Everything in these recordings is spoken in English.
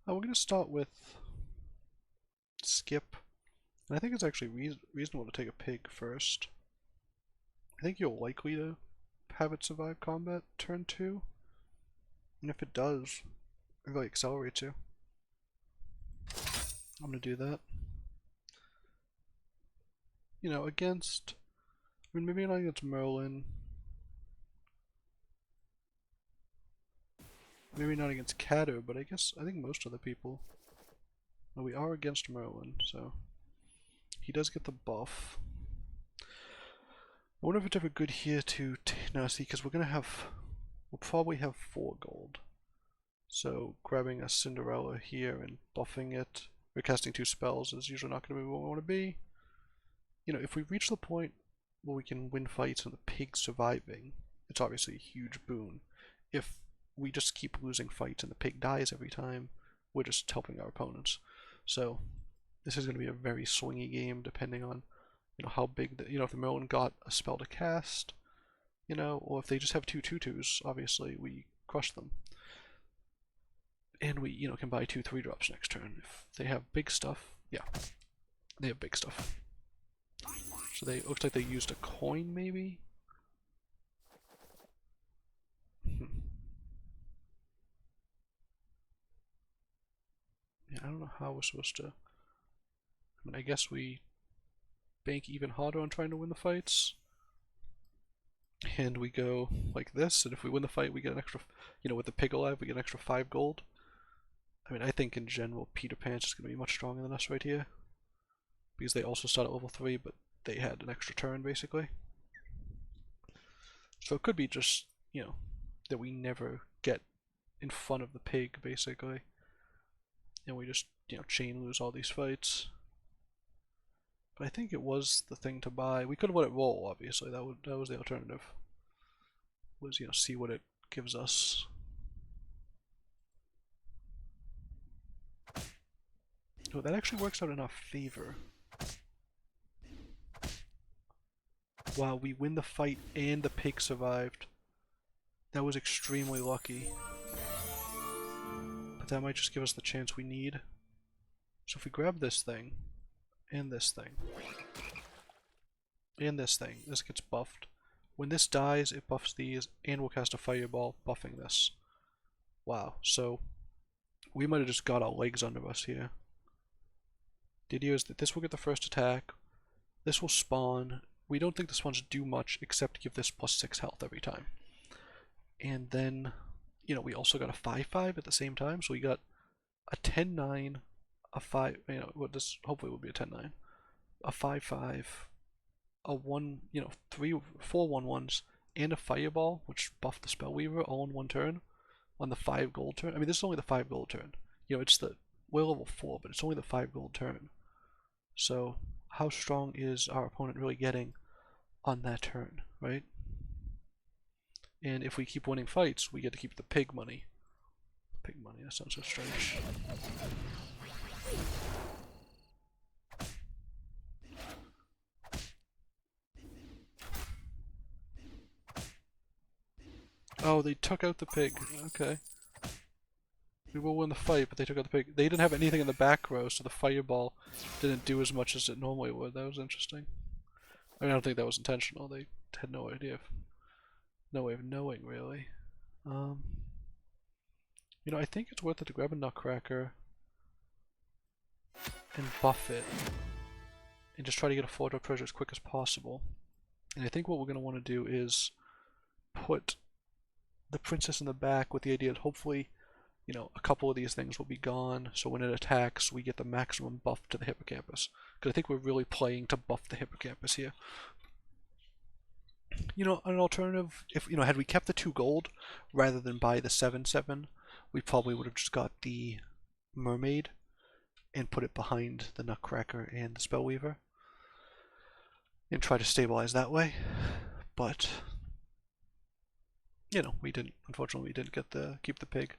We're going to start with skip. And I think it's actually reasonable to take a pig first. I think you're likely to have it survive combat turn 2. And if it does, it really accelerates you. I'm going to do that. You know, against... I mean, maybe not against Merlin. Maybe not against Cato, but I think most of the people. Well, we are against Merlin, so... He does get the buff. I wonder if it's ever good here to... No, see, because we're going to have... We'll probably have 4 gold. So, grabbing a Cinderella here and buffing it, or casting 2 spells is usually not going to be where we want to be. You know, if we reach the point where we can win fights and the pig surviving, it's obviously a huge boon. If we just keep losing fights and the pig dies every time, we're just helping our opponents. So, this is going to be a very swingy game depending on, you know, how big the, you know, if the Merlin got a spell to cast, you know, or if they just have 2 2/2s, obviously we crush them. And we, you know, can buy 2 3-drops next turn. If they have big stuff, yeah, they have big stuff. So they, looks like they used a coin maybe? Yeah, I don't know how we're supposed to... I mean, I guess we bank even harder on trying to win the fights. And we go like this, and if we win the fight we get an extra, you know, with the pig alive we get an extra 5 gold. I mean, I think in general Peter Pan's is going to be much stronger than us right here. Because they also start at level 3, but they had an extra turn basically. So it could be just, you know, that we never get in front of the pig basically. And we just, you know, chain lose all these fights. But I think it was the thing to buy. We could have let it roll, obviously. That was the alternative. Was, you know, see what it gives us. Oh, that actually works out in our favor. Wow, we win the fight and the pig survived. That was extremely lucky. But that might just give us the chance we need. So if we grab this thing, and this thing, and this thing, this gets buffed. When this dies, it buffs these, and we'll cast a fireball, buffing this. Wow, so we might have just got our legs under us here. The idea is that this will get the first attack, this will spawn. We don't think the spawns do much except give this plus 6 health every time. And then, you know, we also got a 5/5 at the same time, so we got a 10/9, a 5, you know, well, this hopefully will be a 10/9, a 5/5, a 1, you know, 4 1/1s, and a fireball, which buffed the Spellweaver all in 1 turn on the 5 gold turn. I mean, this is only the 5 gold turn. You know, it's the, we're level 4, but it's only the 5 gold turn. So, how strong is our opponent really getting on that turn, right? And if we keep winning fights, we get to keep the pig money. Pig money, that sounds so strange. Oh, they took out the pig. Okay. We will win the fight, but they took out the pig. They didn't have anything in the back row, so the fireball didn't do as much as it normally would. That was interesting. I mean, I don't think that was intentional. They had no idea. No way of knowing, really. You know, I think it's worth it to grab a Nutcracker and buff it, and just try to get a 4-drop treasure as quick as possible. And I think what we're going to want to do is put the princess in the back with the idea that hopefully, you know, a couple of these things will be gone, so when it attacks, we get the maximum buff to the hippocampus. Because I think we're really playing to buff the hippocampus here. You know, an alternative, if, you know, had we kept the 2 gold rather than buy the 7/7, we probably would have just got the mermaid and put it behind the Nutcracker and the Spellweaver and try to stabilize that way. But, you know, we didn't. Unfortunately, we didn't get the keep the pig.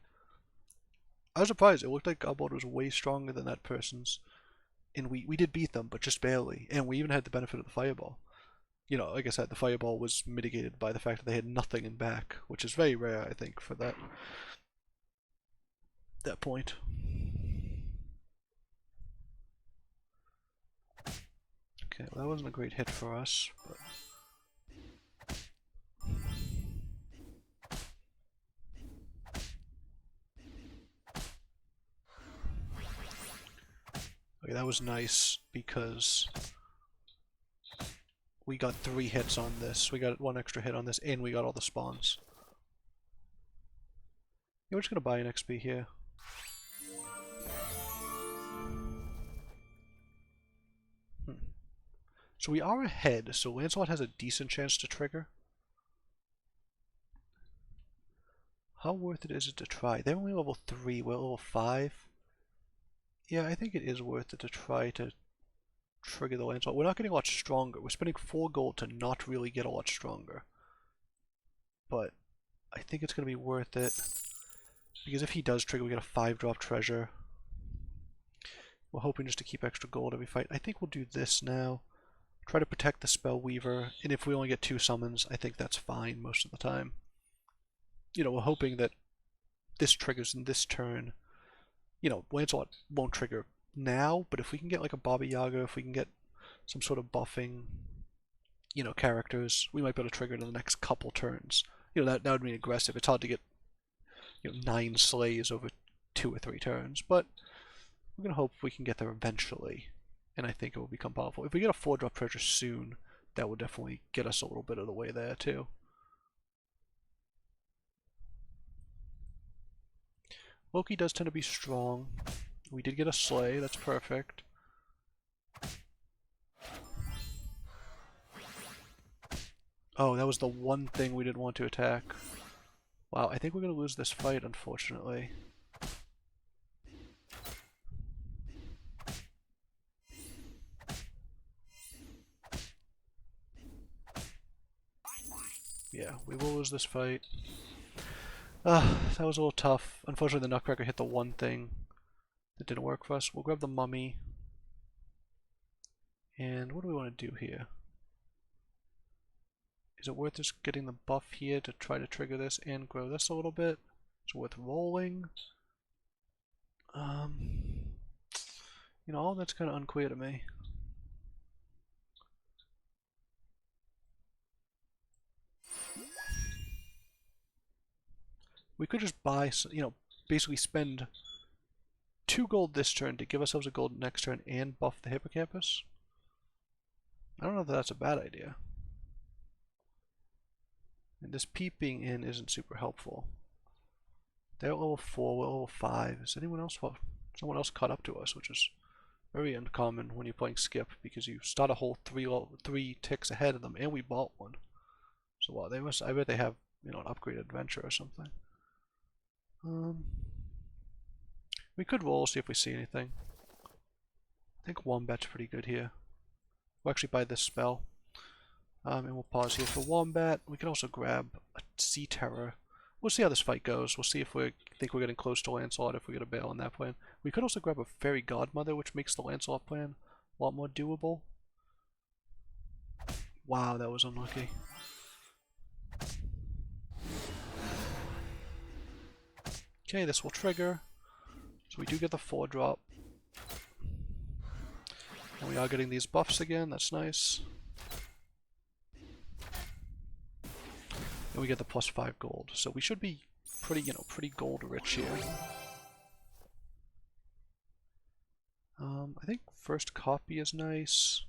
I was surprised. It looked like Godbold was way stronger than that person's, and we did beat them, but just barely. And we even had the benefit of the fireball. You know, like I said, the fireball was mitigated by the fact that they had nothing in back, which is very rare, I think, for that point. Okay, well, that wasn't a great hit for us, but... Okay, that was nice because we got 3 hits on this. We got 1 extra hit on this, and we got all the spawns. Yeah, we're just gonna buy an XP here. So we are ahead, so Lancelot has a decent chance to trigger. How worth it is it to try? They're only level 3, we're level 5. Yeah, I think it is worth it to try to trigger the Lancelot. We're not getting a lot stronger. We're spending 4 gold to not really get a lot stronger. But I think it's going to be worth it. Because if he does trigger, we get a 5-drop treasure. We're hoping just to keep extra gold every fight. I think we'll do this now. Try to protect the Spell Weaver. And if we only get 2 summons, I think that's fine most of the time. You know, we're hoping that this triggers in this turn. You know, Lancelot won't trigger now, but if we can get like a Baba Yaga, if we can get some sort of buffing, you know, characters, we might be able to trigger it in the next couple turns. You know, that would mean aggressive. It's hard to get, you know, 9 slays over 2 or 3 turns, but we're going to hope we can get there eventually, and I think it will become powerful. If we get a 4-drop treasure soon, that will definitely get us a little bit of the way there too. Loki does tend to be strong. We did get a slay, that's perfect. Oh, that was the one thing we didn't want to attack. Wow, I think we're going to lose this fight, unfortunately. Yeah, we will lose this fight. That was a little tough. Unfortunately, the Nutcracker hit the one thing that didn't work for us. We'll grab the mummy. And what do we want to do here? Is it worth just getting the buff here to try to trigger this and grow this a little bit? Is it worth rolling? You know, all that's kind of unclear to me. We could just buy, you know, basically spend 2 gold this turn to give ourselves a gold next turn and buff the hippocampus. I don't know if that's a bad idea. And this peeping in isn't super helpful. They're at level 4, we're at level 5. Is anyone else? Well, someone else caught up to us, which is very uncommon when you're playing Skip, because you start a whole 3 ticks ahead of them, and we bought one. So wow, they must. I bet they have, you know, an upgraded adventure or something. We could roll, see if we see anything. I think Wombat's pretty good here. We'll actually buy this spell. And we'll pause here for Wombat. We can also grab a Sea Terror. We'll see how this fight goes. We'll see if we think we're getting close to Lancelot, if we get a bail on that plan. We could also grab a Fairy Godmother, which makes the Lancelot plan a lot more doable. Wow, that was unlucky. Okay, this will trigger. So we do get the 4-drop. And we are getting these buffs again, that's nice. And we get the plus 5 gold. So we should be pretty, you know, pretty gold rich here. I think first copy is nice.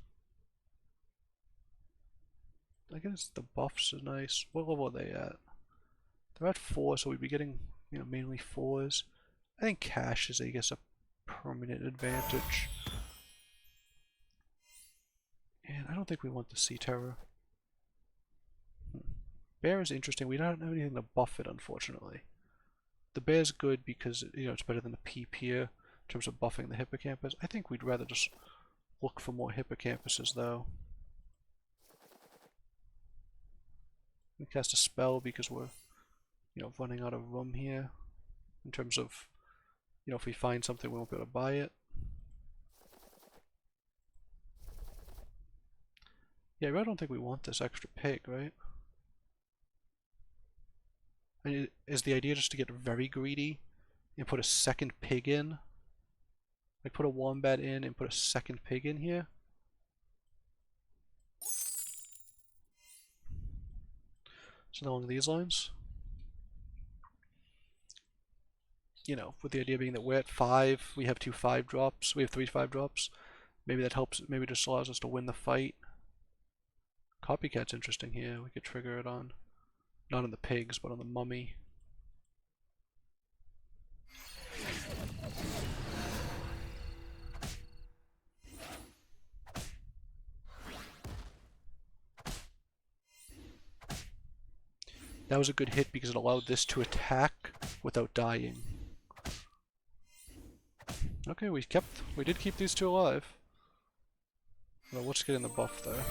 I guess the buffs are nice. What level are they at? They're at 4, so we'd be getting, you know, mainly 4s. I think cash is, I guess, a permanent advantage. And I don't think we want the Sea Terror. Bear is interesting. We don't have anything to buff it, unfortunately. The bear's good because, you know, it's better than the peep here in terms of buffing the hippocampus. I think we'd rather just look for more hippocampuses, though. We cast a spell because we're, you know, running out of room here in terms of, you know, if we find something, we won't be able to buy it. Yeah, I really don't think we want this extra pig, right? I mean, is the idea just to get very greedy and put a second pig in? Like put a wombat in and put a second pig in here? So along these lines, you know, with the idea being that we're at 5, we have 2 5-drops, we have 3 5-drops. Maybe that helps, maybe just allows us to win the fight. Copycat's interesting here, we could trigger it on, not on the pigs, but on the mummy. That was a good hit because it allowed this to attack without dying. Okay, we did keep these 2 alive. Well, let's get in the buff there.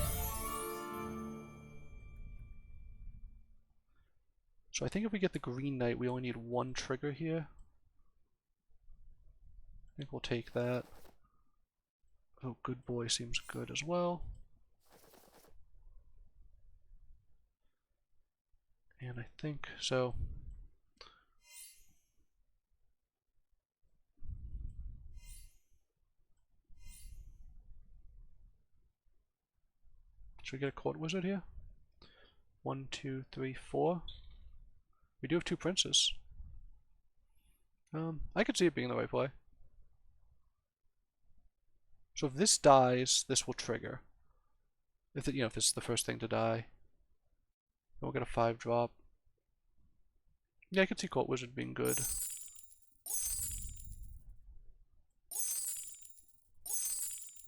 So I think if we get the Green Knight, we only need 1 trigger here. I think we'll take that. Oh, Good Boy seems good as well. And I think, so... Should we get a Court Wizard here? 1, 2, 3, 4. We do have 2 princes. I could see it being the right play. So if this dies, this will trigger. If it, you know, if this is the first thing to die, then we'll get a 5-drop. Yeah, I could see Court Wizard being good.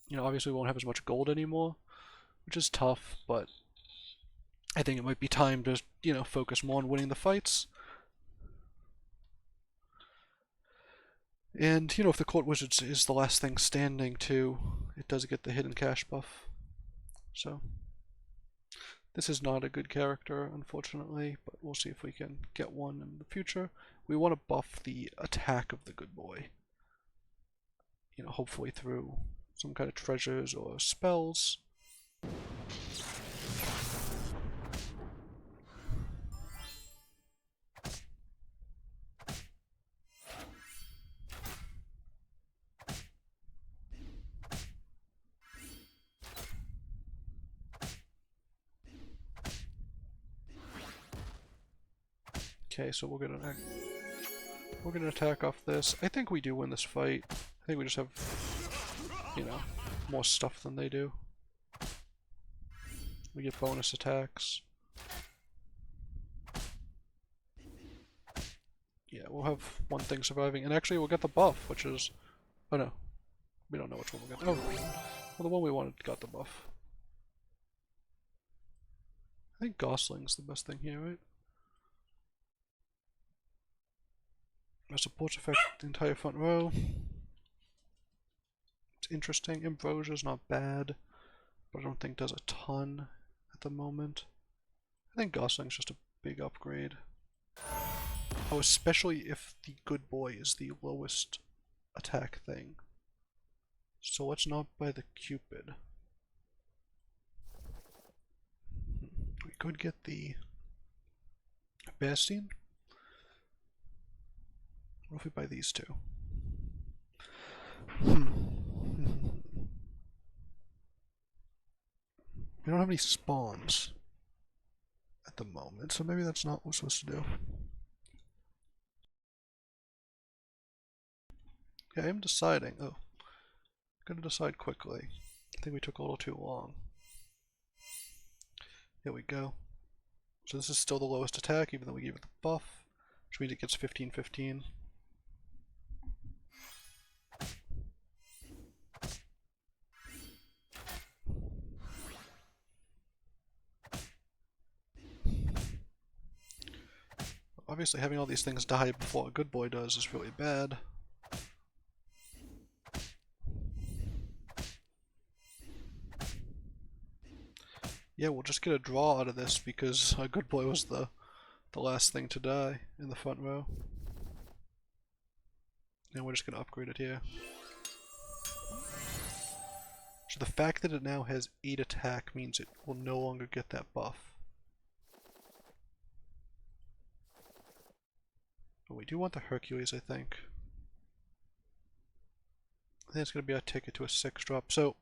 You know, obviously we won't have as much gold anymore, which is tough, but I think it might be time to, you know, focus more on winning the fights. And, you know, if the Court Wizard is the last thing standing too, it does get the hidden cash buff. So, this is not a good character, unfortunately, but we'll see if we can get one in the future. We want to buff the attack of the Good Boy. You know, hopefully through some kind of treasures or spells. Okay, so we're gonna attack off this. I think we do win this fight. I think we just have, you know, more stuff than they do. We get bonus attacks. Yeah, we'll have one thing surviving, and actually we'll get the buff, which is, oh no, we don't know which one we'll get. Oh, well, the one we wanted got the buff. I think Gosling's the best thing here, right? Supports affect the entire front row. It's interesting. Ambrosia's not bad, but I don't think does a ton at the moment. I think Gosling's just a big upgrade. Oh, especially if the Good Boy is the lowest attack thing. So let's not buy the Cupid. We could get the Bastien. What if we buy these 2? We don't have any spawns at the moment, so maybe that's not what we're supposed to do. Yeah, I am deciding. Oh, gotta decide quickly. I think we took a little too long. Here we go. So this is still the lowest attack, even though we gave it the buff, which means it gets 15-15. Obviously, having all these things die before a Good Boy does is really bad. Yeah, we'll just get a draw out of this because a Good Boy was the last thing to die in the front row. And we're just going to upgrade it here. So the fact that it now has 8 attack means it will no longer get that buff. But we do want the Hercules, I think. I think it's going to be our ticket to a 6-drop. So,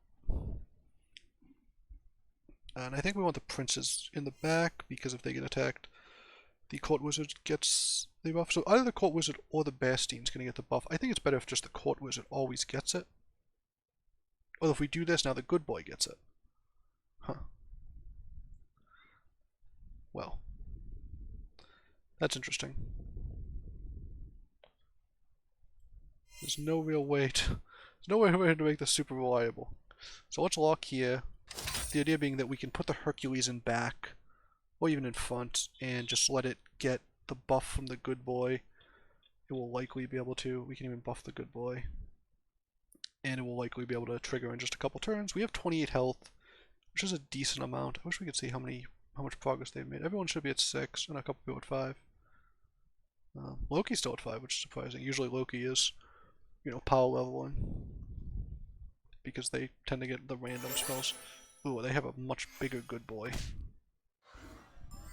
And I think we want the princes in the back, because if they get attacked, the court wizard gets the buff. So either the court wizard or the Bastien's going to get the buff. I think it's better if just the court wizard always gets it. Or if we do this, now the good boy gets it. Huh. Well. That's interesting. There's no real way to... There's no way to make this super reliable. So let's lock here. The idea being that we can put the Hercules in back, or even in front, and just let it get the buff from the good boy. It will likely be able to. We can even buff the good boy. And it will likely be able to trigger in just a couple turns. We have 28 health, which is a decent amount. I wish we could see how much progress they've made. Everyone should be at 6, and a couple people at 5. Loki's still at 5, which is surprising. Usually Loki is, you know, power leveling, because they tend to get the random spells. Ooh, they have a much bigger good boy.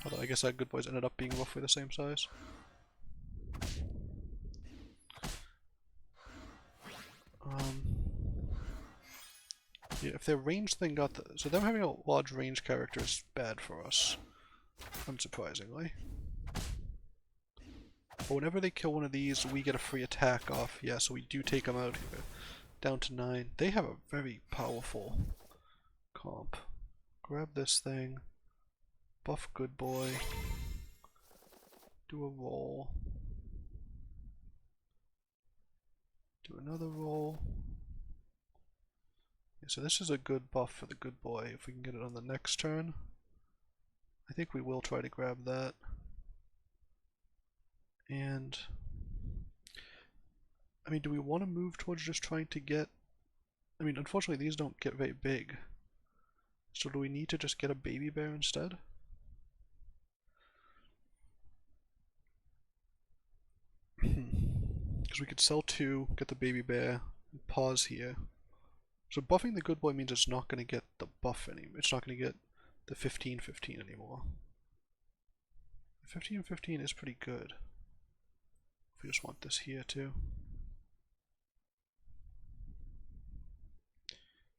Although I guess that good boy's ended up being roughly the same size. Yeah, if their range thing got the... So them having a large range character is bad for us, unsurprisingly. But whenever they kill one of these, we get a free attack off. Yeah, so we do take them out here. Down to 9. They have a very powerful comp. Grab this thing. Buff good boy. Do a roll. Do another roll. Yeah, so this is a good buff for the good boy. If we can get it on the next turn, I think we will try to grab that. And I mean, do we want to move towards just trying to get... I mean, unfortunately these don't get very big. So do we need to just get a baby bear instead? Because we could sell 2, get the baby bear, and pause here. So buffing the good boy means it's not going to get the buff anymore. It's not going to get the 15-15 anymore. 15-15 is pretty good. If we just want this here too.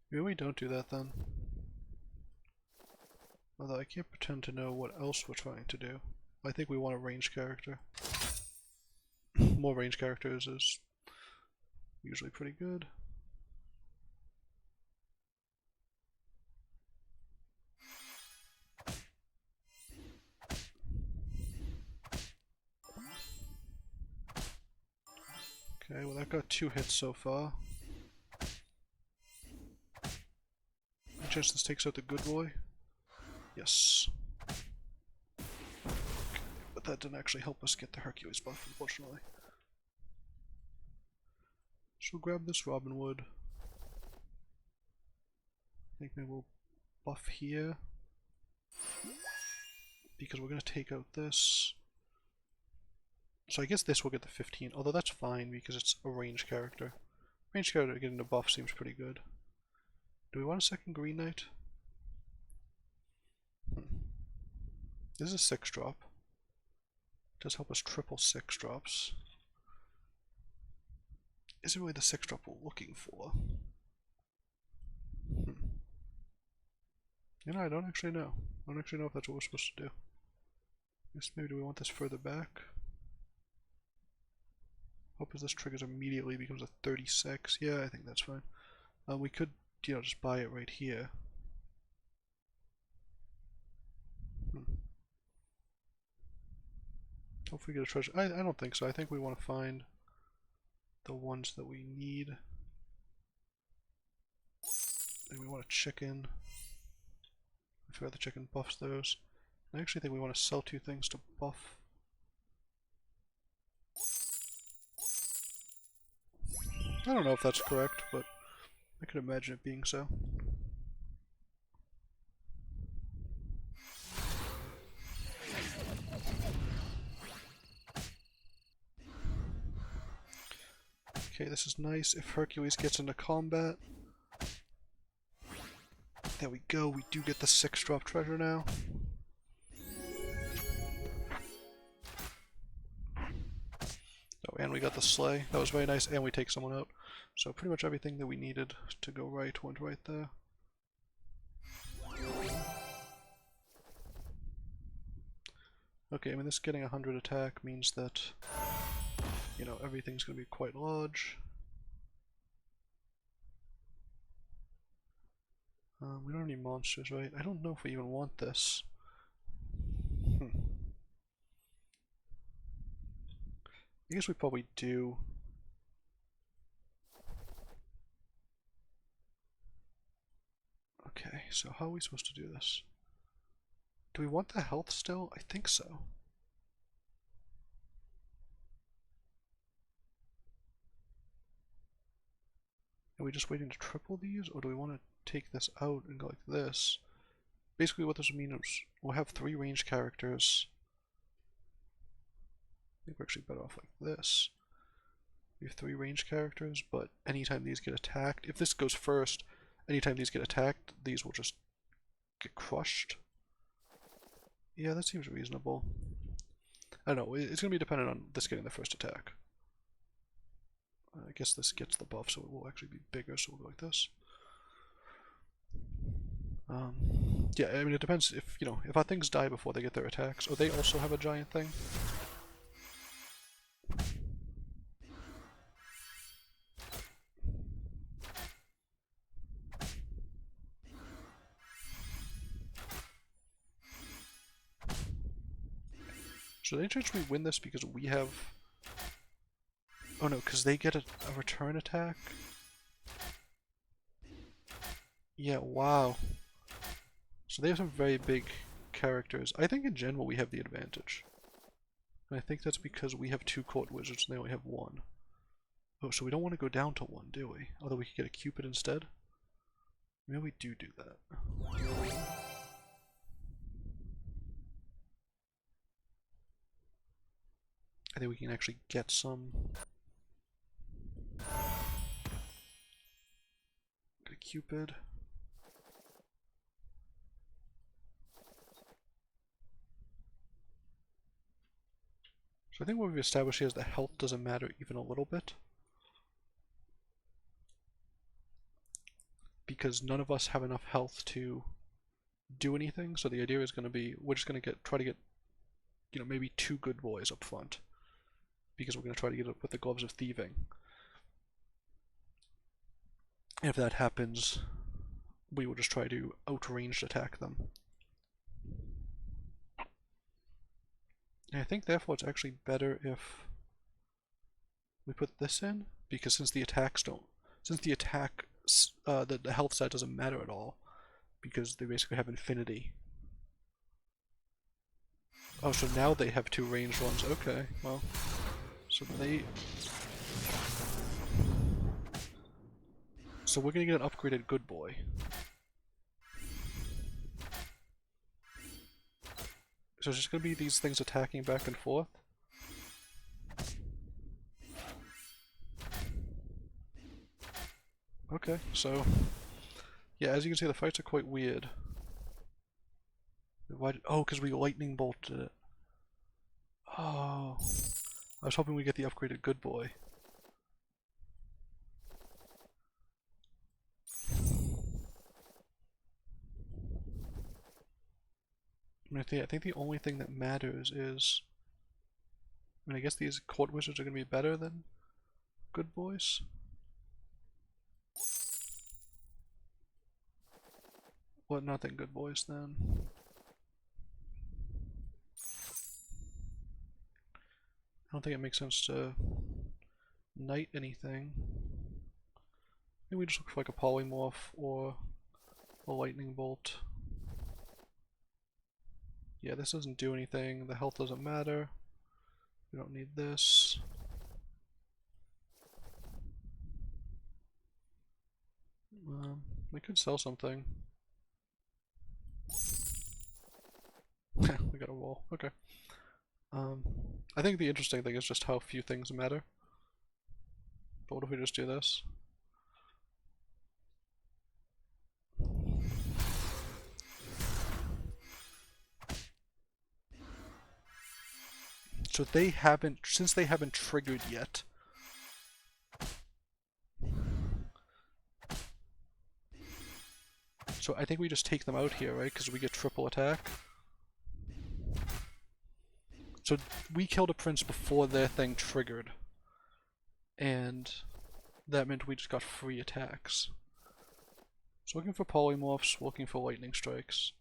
Maybe we don't do that then. Although I can't pretend to know what else we're trying to do. I think we want a range character. More range characters is usually pretty good. Okay, well that got 2 hits so far. Any chance this takes out the good boy? Yes. Okay, but that didn't actually help us get the Hercules buff, unfortunately. So we'll grab this Robin Wood. I think maybe we'll buff here, because we're going to take out this. So I guess this will get the 15, although that's fine because it's a range character. Range character getting a buff seems pretty good. Do we want a second Green Knight? This is a 6-drop. It does help us triple 6 drops. Is it really the 6-drop we're looking for? You know, I don't actually know. I don't actually know if that's what we're supposed to do. I guess maybe do we want this further back? Hope as this triggers immediately becomes a 36. Yeah, I think that's fine. We could, you know, just buy it right here. Hopefully get a treasure. I don't think so. I think we want to find the ones that we need. And we want a chicken. I forgot the chicken buffs those. I actually think we want to sell 2 things to buff. I don't know if that's correct, but I could imagine it being so. Okay, this is nice. If Hercules gets into combat, there we go. We do get the 6-drop treasure now. Oh, and we got the sleigh. That was very nice, and we take someone out. So pretty much everything that we needed to go right went right there. Okay, I mean this getting 100 attack means that, you know, everything's gonna be quite large. We don't have any monsters, right? I don't know if we even want this. I guess we probably do. Okay, so how are we supposed to do this? Do we want the health still? I think so. Are we just waiting to triple these, or do we want to take this out and go like this? Basically what this would mean is we'll have 3 ranged characters. I think we're actually better off like this. We have 3 ranged characters, but anytime these get attacked, if this goes first, anytime these get attacked, these will just get crushed. Yeah, that seems reasonable. I don't know, it's going to be dependent on this getting the first attack. I guess this gets the buff, so it will actually be bigger, so we'll go like this. Yeah, I mean, it depends if, you know, if our things die before they get their attacks, or they also have a giant thing. So any chance we win this because we have... Oh no, because they get a return attack? Yeah, wow. So they have some very big characters. I think in general we have the advantage. And I think that's because we have 2 court wizards and they only have 1. Oh, so we don't want to go down to 1, do we? Although we could get a Cupid instead? Maybe we do that. I think we can actually get some... Get a Cupid. So I think what we've established here is that health doesn't matter even a little bit. Because none of us have enough health to do anything, so the idea is going to be, we're just going to try to get, you know, maybe 2 good boys up front. Because we're going to try to get up with the gloves of thieving. And if that happens, we will just try to outranged attack them. And I think therefore it's actually better if we put this in, because since the attacks don't, since the health side doesn't matter at all, because they basically have infinity. Oh, so now they have 2 ranged ones. Okay, well, so we're gonna get an upgraded good boy. So it's just gonna be these things attacking back and forth. Okay, so yeah, as you can see, the fights are quite weird. Oh, because we lightning bolted it. Oh, I was hoping we get the upgraded good boy. I think the only thing that matters is, I mean, I guess these court wizards are gonna be better than good boys. Well, not than good boys then. I don't think it makes sense to knight anything. Maybe we just look for like a polymorph or a lightning bolt. Yeah, this doesn't do anything. The health doesn't matter. We don't need this. We could sell something. We got a roll. Okay. I think the interesting thing is just how few things matter. But what if we just do this? So they haven't, since they haven't triggered yet. So I think we just take them out here, right? Because we get triple attack. So we killed a prince before their thing triggered, and that meant we just got free attacks. So looking for polymorphs, looking for lightning strikes.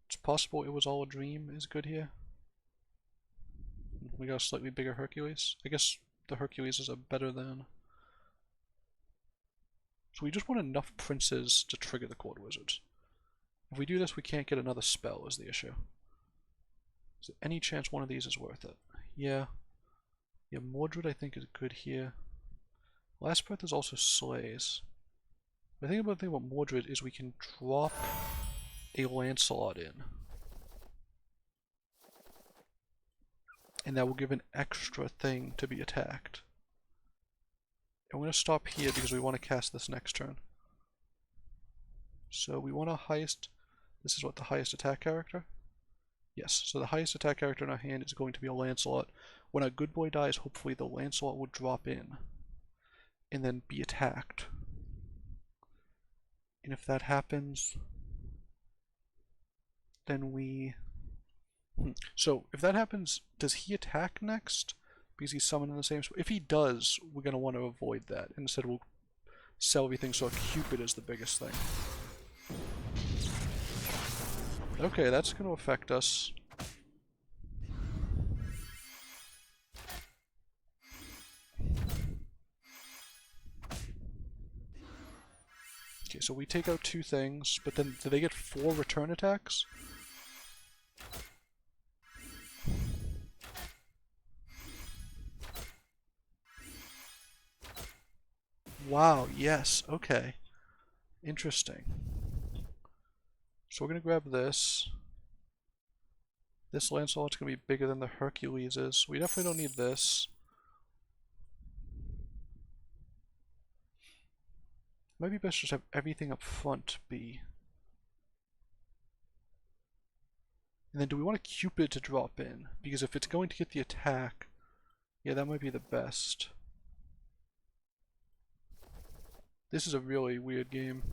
It's possible it was all a dream is good here. We got a slightly bigger Hercules. I guess the Herculeses are better than... So we just want enough princes to trigger the court wizards. If we do this, we can't get another spell is the issue. Is there any chance one of these is worth it? Yeah. Yeah, Mordred I think is good here. Last Breath is also slays. The thing about Mordred is we can drop a Lancelot in. And that will give an extra thing to be attacked. I'm going to stop here because we want to cast this next turn. So we want a highest... This is what, the highest attack character? Yes, so the highest attack character in our hand is going to be a Lancelot. When our good boy dies, hopefully the Lancelot will drop in and then be attacked. And if that happens, then we... So, if that happens, does he attack next? Because he's summoned in the same spot? If he does, we're going to want to avoid that. Instead, we'll sell everything so Cupid is the biggest thing. Okay, that's going to affect us. Okay, so we take out 2 things, but then do they get 4 return attacks? Wow, yes, okay. Interesting. So we're gonna grab this. This Lancelot's gonna be bigger than the Hercules is. We definitely don't need this. Might be best to just have everything up front be. And then do we want a Cupid to drop in? Because if it's going to get the attack, yeah, that might be the best. This is a really weird game.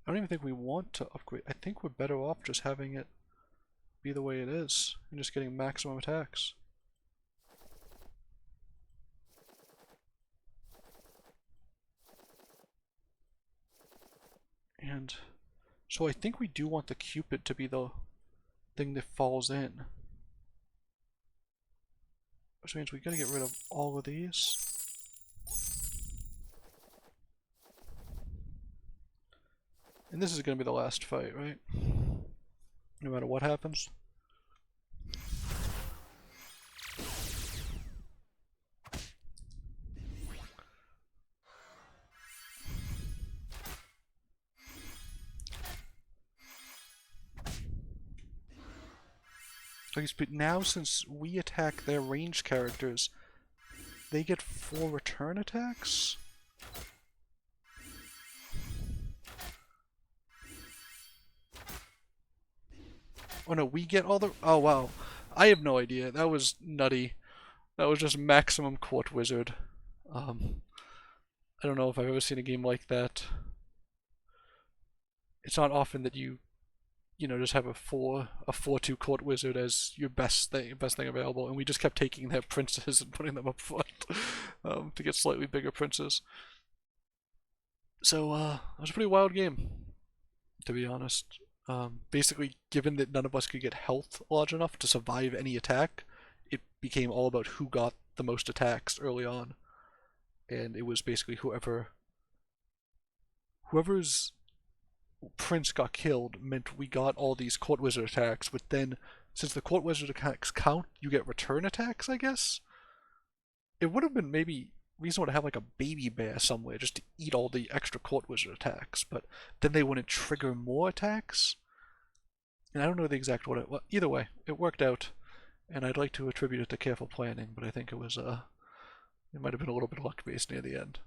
I don't even think we want to upgrade. I think we're better off just having it be the way it is and just getting maximum attacks. And so I think we do want the Cupid to be the thing that falls in. Which means we gotta get rid of all of these. And this is gonna be the last fight, right? No matter what happens. But now, since we attack their ranged characters, they get 4 return attacks? Oh no, we get all the... Oh wow. I have no idea. That was nutty. That was just maximum court wizard. I don't know if I've ever seen a game like that. It's not often that you know, just have a 4/2 court wizard as your best thing available, and we just kept taking their princes and putting them up front to get slightly bigger princes. So it was a pretty wild game, to be honest. Basically, given that none of us could get health large enough to survive any attack, it became all about who got the most attacks early on, and it was basically whoever's prince got killed meant we got all these court wizard attacks, but then since the court wizard attacks count, you get return attacks, I guess? It would have been maybe reasonable to have like a baby bear somewhere just to eat all the extra court wizard attacks, but then they wouldn't trigger more attacks? And I don't know the exact what well, either way, it worked out, and I'd like to attribute it to careful planning, but I think it was it might have been a little bit luck based near the end.